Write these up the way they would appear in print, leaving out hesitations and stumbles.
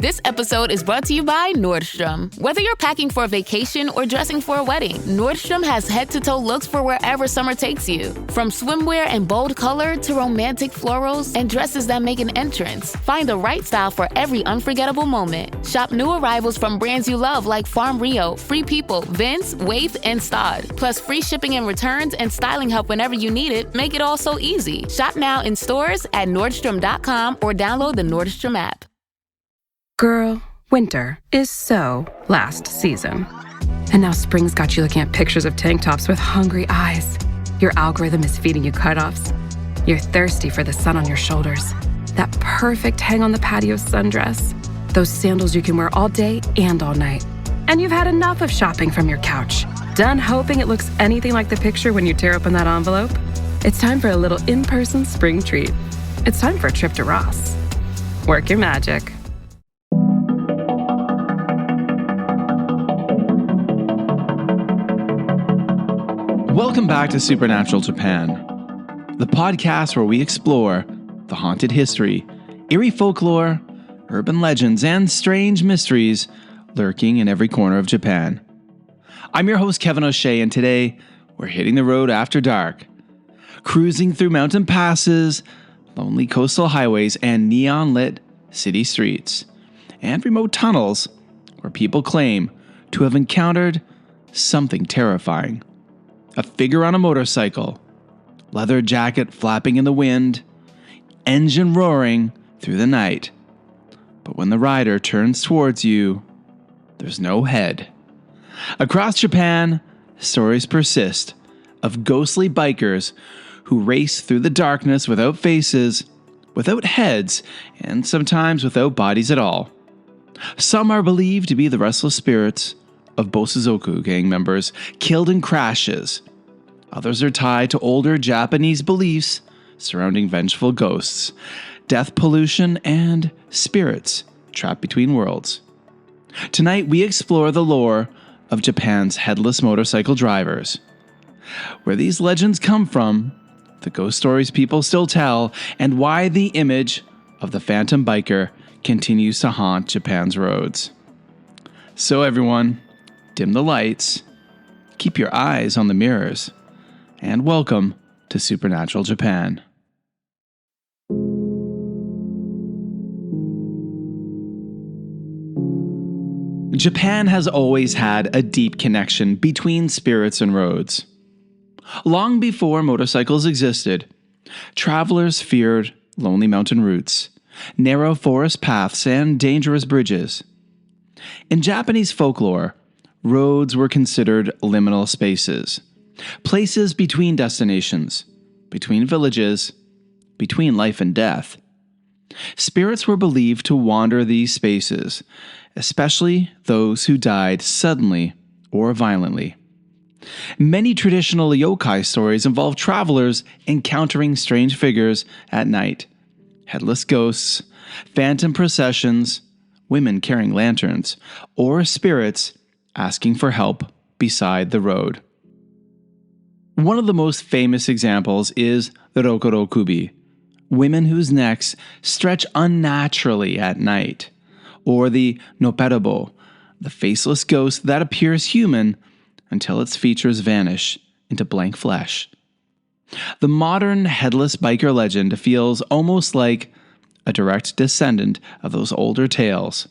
This episode is brought to you by Nordstrom. Whether you're packing for a vacation or dressing for a wedding, Nordstrom has head-to-toe looks for wherever summer takes you. From swimwear and bold color to romantic florals and dresses that make an entrance, find the right style for every unforgettable moment. Shop new arrivals from brands you love like Farm Rio, Free People, Vince, Wait, and Stod. Plus free shipping and returns and styling help whenever you need it make it all so easy. Shop now in stores at Nordstrom.com or download the Nordstrom app. Girl, winter is so last season. And now spring's got you looking at pictures of tank tops with hungry eyes. Your algorithm is feeding you cutoffs. You're thirsty for the sun on your shoulders. That perfect hang on the patio sundress. Those sandals you can wear all day and all night. And you've had enough of shopping from your couch. Done hoping it looks anything like the picture when you tear open that envelope? It's time for a little in-person spring treat. It's time for a trip to Ross. Work your magic. Welcome back to Supernatural Japan, the podcast where we explore the haunted history, eerie folklore, urban legends, and strange mysteries lurking in every corner of Japan. I'm your host, Kevin O'Shea, and today we're hitting the road after dark, cruising through mountain passes, lonely coastal highways, and neon-lit city streets, and remote tunnels where people claim to have encountered something terrifying. A figure on a motorcycle, leather jacket flapping in the wind, engine roaring through the night. But when the rider turns towards you, there's no head. Across Japan, stories persist of ghostly bikers who race through the darkness without faces, without heads, and sometimes without bodies at all. Some are believed to be the restless spirits of Bosuzoku gang members killed in crashes. Others are tied to older Japanese beliefs surrounding vengeful ghosts, death pollution, and spirits trapped between worlds. Tonight, we explore the lore of Japan's headless motorcycle drivers, where these legends come from, the ghost stories people still tell, and why the image of the phantom biker continues to haunt Japan's roads. So everyone, dim the lights, keep your eyes on the mirrors, and welcome to Supernatural Japan. Japan has always had a deep connection between spirits and roads. Long before motorcycles existed, travelers feared lonely mountain routes, narrow forest paths, and dangerous bridges. In Japanese folklore, roads were considered liminal spaces, places between destinations, between villages, between life and death. Spirits were believed to wander these spaces, especially those who died suddenly or violently. Many traditional yokai stories involve travelers encountering strange figures at night, headless ghosts, phantom processions, women carrying lanterns, or spirits asking for help beside the road. One of the most famous examples is the Rokuro Kubi, women whose necks stretch unnaturally at night, or the Nopperabo, the faceless ghost that appears human until its features vanish into blank flesh. The modern headless biker legend feels almost like a direct descendant of those older tales.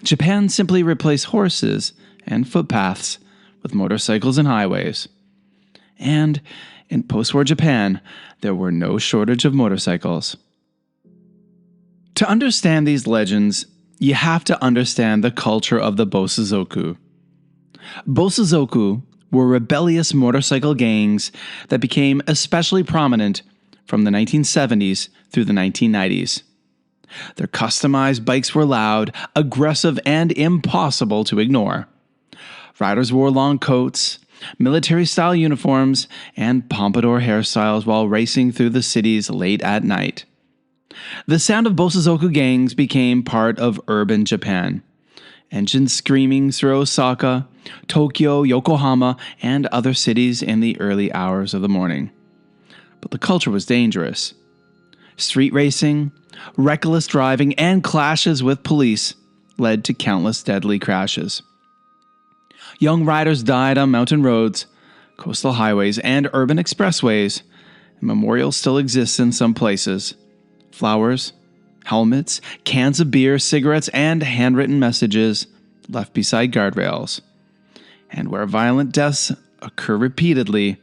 Japan simply replaced horses and footpaths with motorcycles and highways. And in post-war Japan, there were no shortage of motorcycles. To understand these legends, you have to understand the culture of the Bosuzoku. Bosuzoku were rebellious motorcycle gangs that became especially prominent from the 1970s through the 1990s. Their customized bikes were loud, aggressive, and impossible to ignore. Riders wore long coats, military-style uniforms, and pompadour hairstyles while racing through the cities late at night. The sound of Bosuzoku gangs became part of urban Japan. Engines screaming through Osaka, Tokyo, Yokohama, and other cities in the early hours of the morning. But the culture was dangerous. Street racing, reckless driving, and clashes with police led to countless deadly crashes. Young riders died on mountain roads, coastal highways, and urban expressways. Memorials still exist in some places. Flowers, helmets, cans of beer, cigarettes, and handwritten messages left beside guardrails. And where violent deaths occur repeatedly,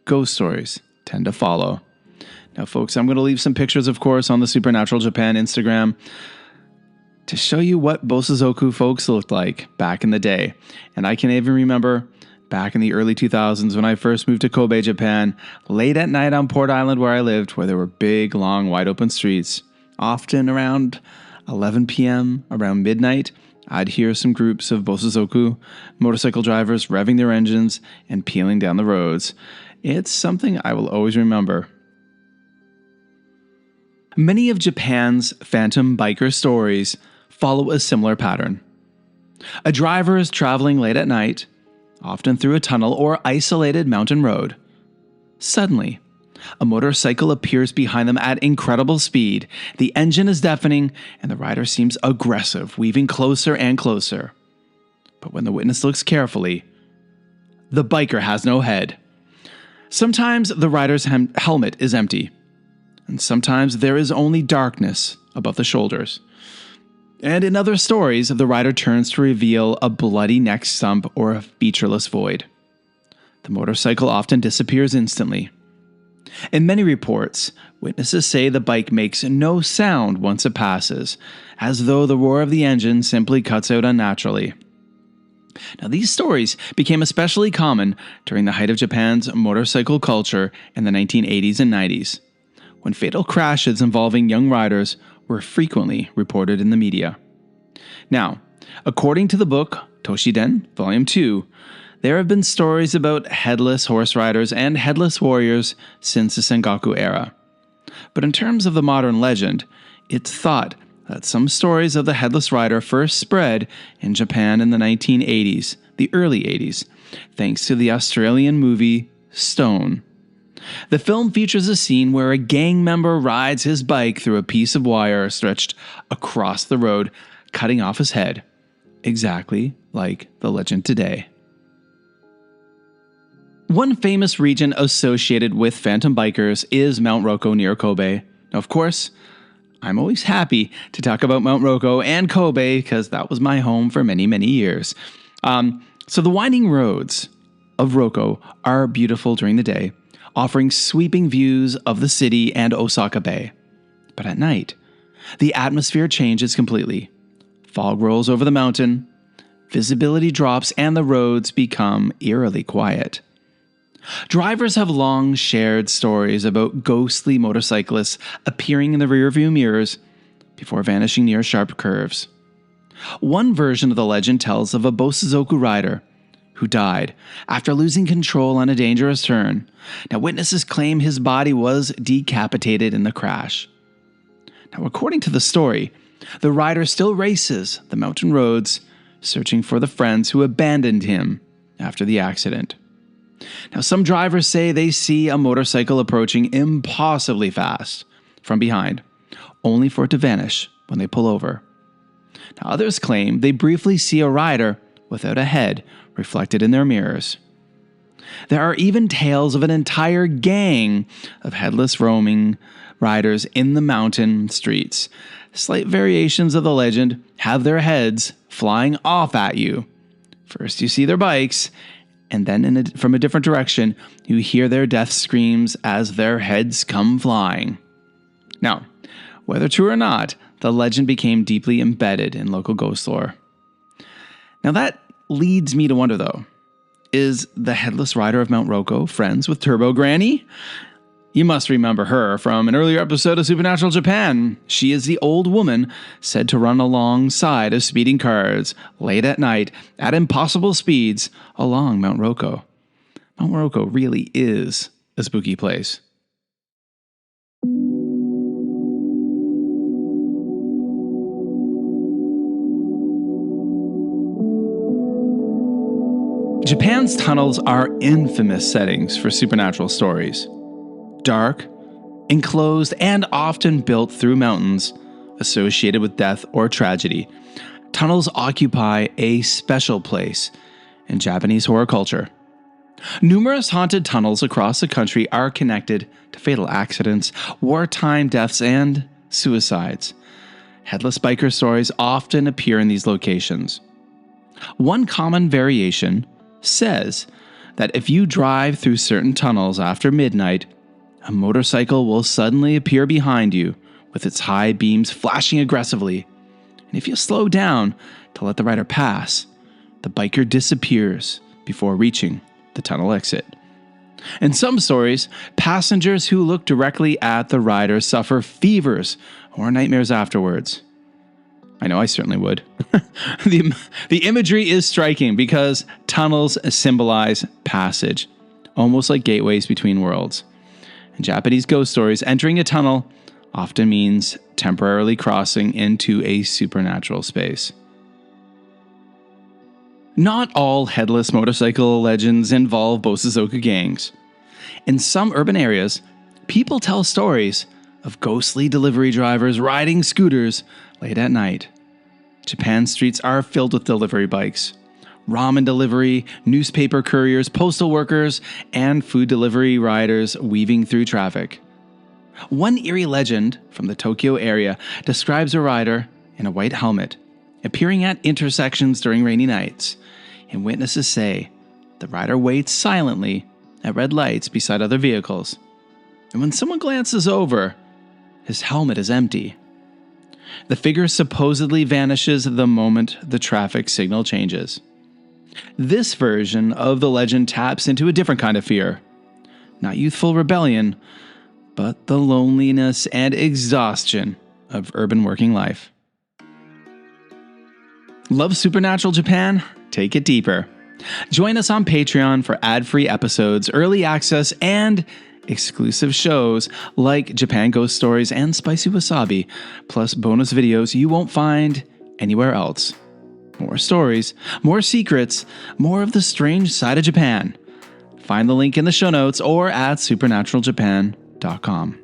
ghost stories tend to follow. Now, folks, I'm going to leave some pictures, of course, on the Supernatural Japan Instagram to show you what Bosozoku folks looked like back in the day. And I can even remember back in the early 2000s when I first moved to Kobe, Japan, late at night on Port Island where I lived, where there were big, long, wide open streets. Often around 11 p.m., around midnight, I'd hear some groups of Bosozoku motorcycle drivers revving their engines and peeling down the roads. It's something I will always remember. Many of Japan's phantom biker stories follow a similar pattern. A driver is traveling late at night, often through a tunnel or isolated mountain road. Suddenly, a motorcycle appears behind them at incredible speed. The engine is deafening, and the rider seems aggressive, weaving closer and closer. But when the witness looks carefully, the biker has no head. Sometimes the rider's helmet is empty, and sometimes there is only darkness above the shoulders. And in other stories, the rider turns to reveal a bloody neck stump or a featureless void. The motorcycle often disappears instantly. In many reports, witnesses say the bike makes no sound once it passes, as though the roar of the engine simply cuts out unnaturally. Now, these stories became especially common during the height of Japan's motorcycle culture in the 1980s and 90s, when fatal crashes involving young riders were frequently reported in the media. Now, according to the book Toshiden, Volume 2, there have been stories about headless horse riders and headless warriors since the Sengoku era. But in terms of the modern legend, it's thought that some stories of the headless rider first spread in Japan in the 1980s, the early 80s, thanks to the Australian movie Stone. The film features a scene where a gang member rides his bike through a piece of wire stretched across the road, cutting off his head, exactly like the legend today. One famous region associated with phantom bikers is Mount Roko near Kobe. Now, of course, I'm always happy to talk about Mount Roko and Kobe because that was my home for many, many years. So the winding roads of Roko are beautiful during the day, offering sweeping views of the city and Osaka Bay. But at night, the atmosphere changes completely. Fog rolls over the mountain, visibility drops, and the roads become eerily quiet. Drivers have long shared stories about ghostly motorcyclists appearing in the rearview mirrors before vanishing near sharp curves. One version of the legend tells of a Bosozoku rider who died after losing control on a dangerous turn. Now, witnesses claim his body was decapitated in the crash. Now, according to the story, the rider still races the mountain roads, searching for the friends who abandoned him after the accident. Now, some drivers say they see a motorcycle approaching impossibly fast from behind, only for it to vanish when they pull over. Now, others claim they briefly see a rider without a head reflected in their mirrors. There are even tales of an entire gang of headless roaming riders in the mountain streets. Slight variations of the legend have their heads flying off at you. First you see their bikes, and then from a different direction, you hear their death screams as their heads come flying. Now, whether true or not, the legend became deeply embedded in local ghost lore. Now that leads me to wonder though, is the headless rider of Mount Roko friends with Turbo Granny? You must remember her from an earlier episode of Supernatural Japan. She is the old woman said to run alongside of speeding cars late at night at impossible speeds along Mount Roko. Mount Roko really is a spooky place. Japan's tunnels are infamous settings for supernatural stories. Dark, enclosed, and often built through mountains associated with death or tragedy. tunnels occupy a special place in Japanese horror culture. Numerous haunted tunnels across the country are connected to fatal accidents, wartime deaths, and suicides. Headless biker stories often appear in these locations. One common variation says that if you drive through certain tunnels after midnight, a motorcycle will suddenly appear behind you with its high beams flashing aggressively. And if you slow down to let the rider pass, the biker disappears before reaching the tunnel exit. In some stories, passengers who look directly at the rider suffer fevers or nightmares afterwards. I know I certainly would. The imagery is striking because tunnels symbolize passage, almost like gateways between worlds. In Japanese ghost stories, entering a tunnel often means temporarily crossing into a supernatural space. Not all headless motorcycle legends involve Bosozoku gangs. In some urban areas, people tell stories of ghostly delivery drivers riding scooters late at night. Japan's streets are filled with delivery bikes. Ramen delivery, newspaper couriers, postal workers, and food delivery riders weaving through traffic. One eerie legend from the Tokyo area describes a rider in a white helmet appearing at intersections during rainy nights, and witnesses say the rider waits silently at red lights beside other vehicles. And when someone glances over, his helmet is empty. The figure supposedly vanishes the moment the traffic signal changes. This version of the legend taps into a different kind of fear. Not youthful rebellion, but the loneliness and exhaustion of urban working life. Love Supernatural Japan? Take it deeper. Join us on Patreon for ad-free episodes, early access, and exclusive shows like Japan Ghost Stories and Spicy Wasabi, plus bonus videos you won't find anywhere else. More stories, more secrets, more of the strange side of Japan. Find the link in the show notes or at supernaturaljapan.com.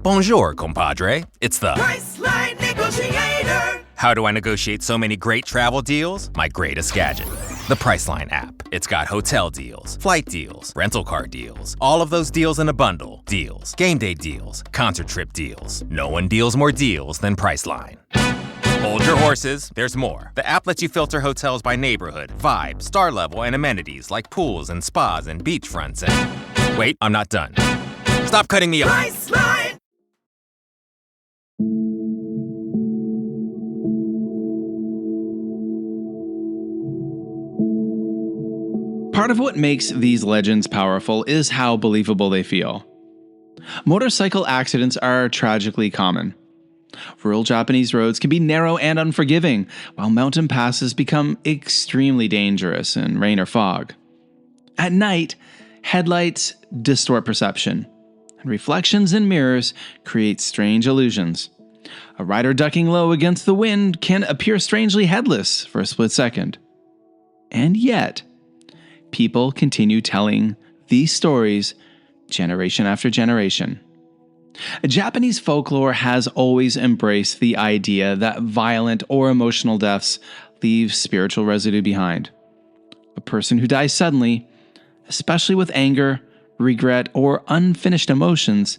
Bonjour, compadre. It's the Priceline Negotiator. How do I negotiate so many great travel deals? My greatest gadget, the Priceline app. It's got hotel deals, flight deals, rental car deals, all of those deals in a bundle. Deals, game day deals, concert trip deals. No one deals more deals than Priceline. Hold your horses, there's more. The app lets you filter hotels by neighborhood, vibe, star level, and amenities like pools and spas and beachfronts and... Wait, I'm not done. Stop cutting me off. Priceline. Part of what makes these legends powerful is how believable they feel. Motorcycle accidents are tragically common. Rural Japanese roads can be narrow and unforgiving, while mountain passes become extremely dangerous in rain or fog. At night, headlights distort perception, and reflections in mirrors create strange illusions. A rider ducking low against the wind can appear strangely headless for a split second. And yet, people continue telling these stories generation after generation. Japanese folklore has always embraced the idea that violent or emotional deaths leave spiritual residue behind. A person who dies suddenly, especially with anger, regret, or unfinished emotions,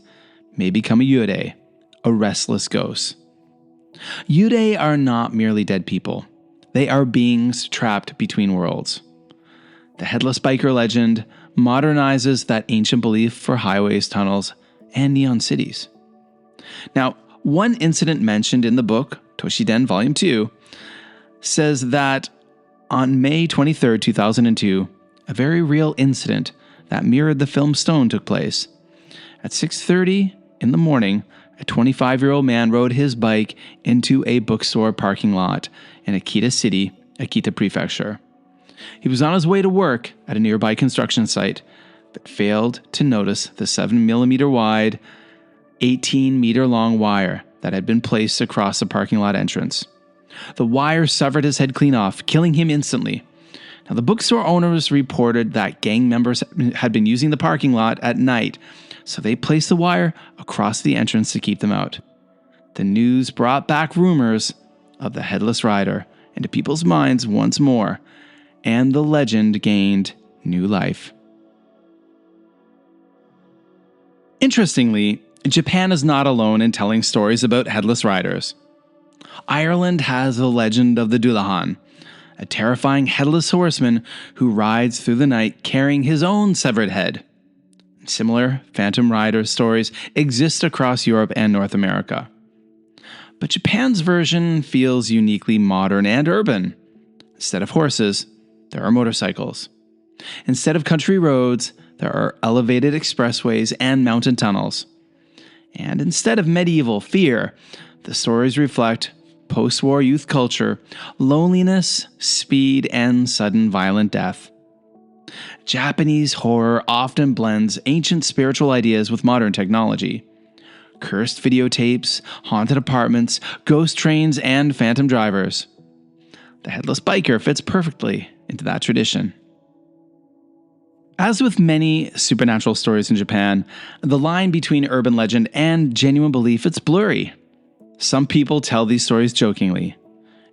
may become a yurei, a restless ghost. Yurei are not merely dead people. They are beings trapped between worlds. The Headless Biker legend modernizes that ancient belief for highways, tunnels, and neon cities. Now, one incident mentioned in the book, Toshiden Volume 2, says that on May 23, 2002, a very real incident that mirrored the film Stone took place. At 6:30 in the morning, a 25-year-old man rode his bike into a bookstore parking lot in Akita City, Akita Prefecture. He was on his way to work at a nearby construction site, but failed to notice the 7mm wide, 18-meter long wire that had been placed across the parking lot entrance. The wire severed his head clean off, killing him instantly. Now, the bookstore owners reported that gang members had been using the parking lot at night, so they placed the wire across the entrance to keep them out. the news brought back rumors of the Headless Rider into people's minds once more, and the legend gained new life. Interestingly, Japan is not alone in telling stories about Headless Riders. Ireland has the legend of the Dullahan, a terrifying headless horseman who rides through the night carrying his own severed head. Similar Phantom Rider stories exist across Europe and North America. But Japan's version feels uniquely modern and urban. Instead of horses, there are motorcycles. Instead of country roads, there are elevated expressways and mountain tunnels. And instead of medieval fear, the stories reflect post-war youth culture, loneliness, speed, and sudden violent death. Japanese horror often blends ancient spiritual ideas with modern technology. Cursed videotapes, haunted apartments, ghost trains, and phantom drivers. The Headless Biker fits perfectly into that tradition. As with many supernatural stories in Japan, the line between urban legend and genuine belief is blurry. Some people tell these stories jokingly,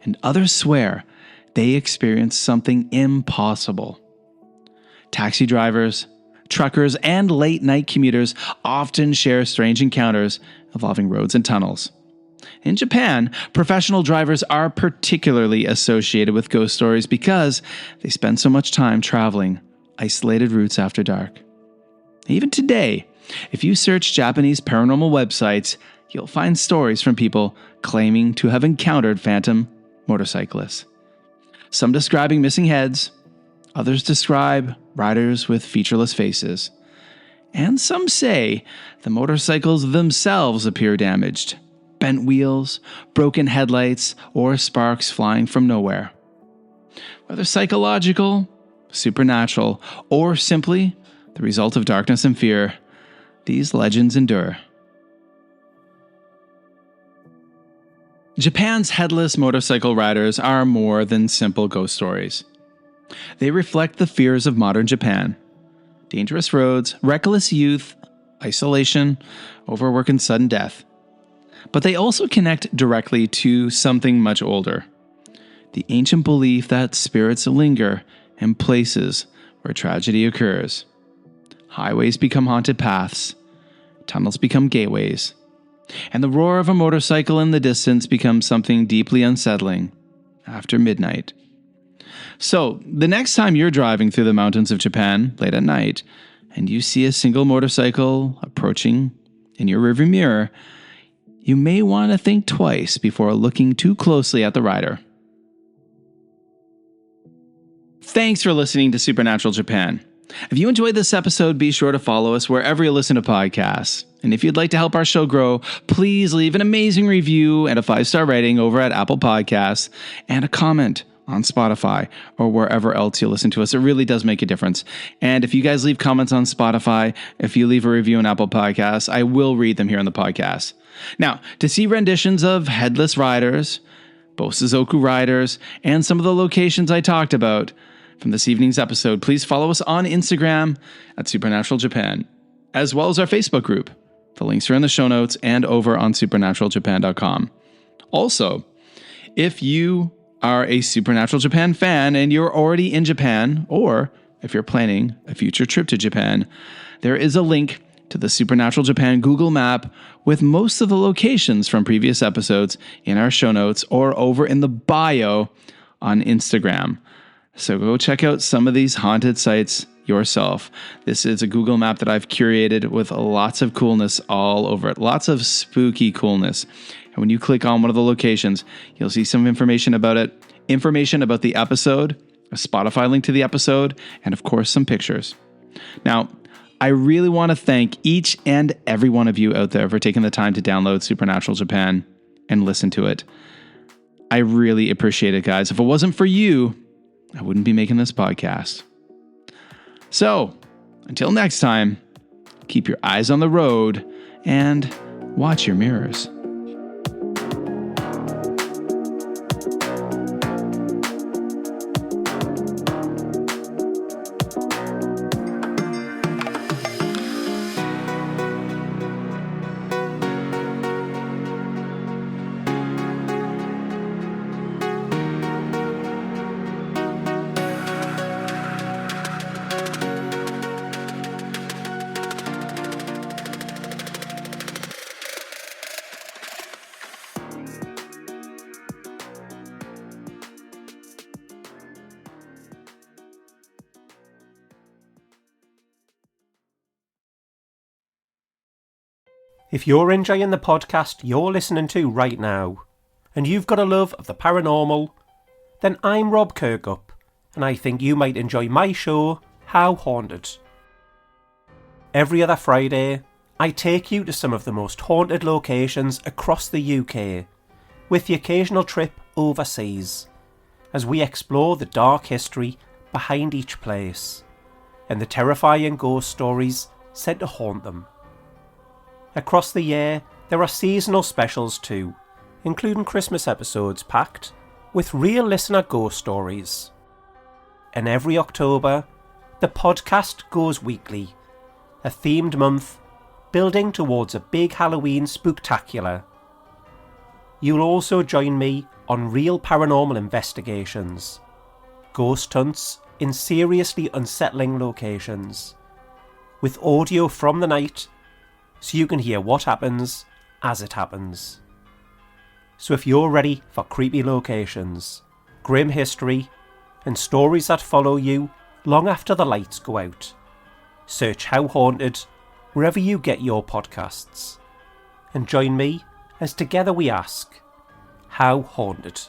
and others swear they experienced something impossible. Taxi drivers, truckers, and late-night commuters often share strange encounters involving roads and tunnels. In Japan, professional drivers are particularly associated with ghost stories because they spend so much time traveling isolated routes after dark. Even today, if you search Japanese paranormal websites, you'll find stories from people claiming to have encountered phantom motorcyclists. Some describing missing heads, others describe riders with featureless faces, and some say the motorcycles themselves appear damaged, bent wheels, broken headlights, or sparks flying from nowhere. Whether psychological, supernatural, or simply the result of darkness and fear, these legends endure. Japan's headless motorcycle riders are more than simple ghost stories. They reflect the fears of modern Japan: dangerous roads, reckless youth, isolation, overwork, and sudden death. But they also connect directly to something much older: the ancient belief that spirits linger in places where tragedy occurs. Highways become haunted paths, tunnels become gateways, and the roar of a motorcycle in the distance becomes something deeply unsettling after midnight. So, the next time you're driving through the mountains of Japan late at night and you see a single motorcycle approaching in your rearview mirror, you may want to think twice before looking too closely at the rider. Thanks for listening to Supernatural Japan. If you enjoyed this episode, be sure to follow us wherever you listen to podcasts. And if you'd like to help our show grow, please leave an amazing review and a 5-star rating over at Apple Podcasts and a comment on Spotify or wherever else you listen to us. It really does make a difference. And if you guys leave comments on Spotify, if you leave a review on Apple Podcasts, I will read them here on the podcast. Now, to see renditions of Headless Riders, Bosuzoku Riders, and some of the locations I talked about from this evening's episode, please follow us on Instagram at Supernatural Japan, as well as our Facebook group. The links are in the show notes and over on supernaturaljapan.com. Also, if you are a Supernatural Japan fan and you're already in Japan, or if you're planning a future trip to Japan, there is a link to the Supernatural Japan Google map with most of the locations from previous episodes in our show notes or over in the bio on Instagram. So go check out some of these haunted sites yourself. This is a Google map that I've curated with lots of coolness all over it. Lots of spooky coolness. And when you click on one of the locations, you'll see some information about it, information about the episode, a Spotify link to the episode, and of course, some pictures. Now, I really want to thank each and every one of you out there for taking the time to download Supernatural Japan and listen to it. I really appreciate it, guys. If it wasn't for you, I wouldn't be making this podcast. So, until next time, keep your eyes on the road and watch your mirrors. If you're enjoying the podcast you're listening to right now, and you've got a love of the paranormal, then I'm Rob Kirkup, and I think you might enjoy my show, How Haunted. Every other Friday, I take you to some of the most haunted locations across the UK, with the occasional trip overseas, as we explore the dark history behind each place, and the terrifying ghost stories said to haunt them. Across the year, there are seasonal specials too, including Christmas episodes packed with real listener ghost stories. And every October, the podcast goes weekly, a themed month building towards a big Halloween spooktacular. You'll also join me on real paranormal investigations, ghost hunts in seriously unsettling locations, with audio from the night so you can hear what happens as it happens. So if you're ready for creepy locations, grim history, and stories that follow you long after the lights go out, search How Haunted wherever you get your podcasts, and join me as together we ask, How Haunted?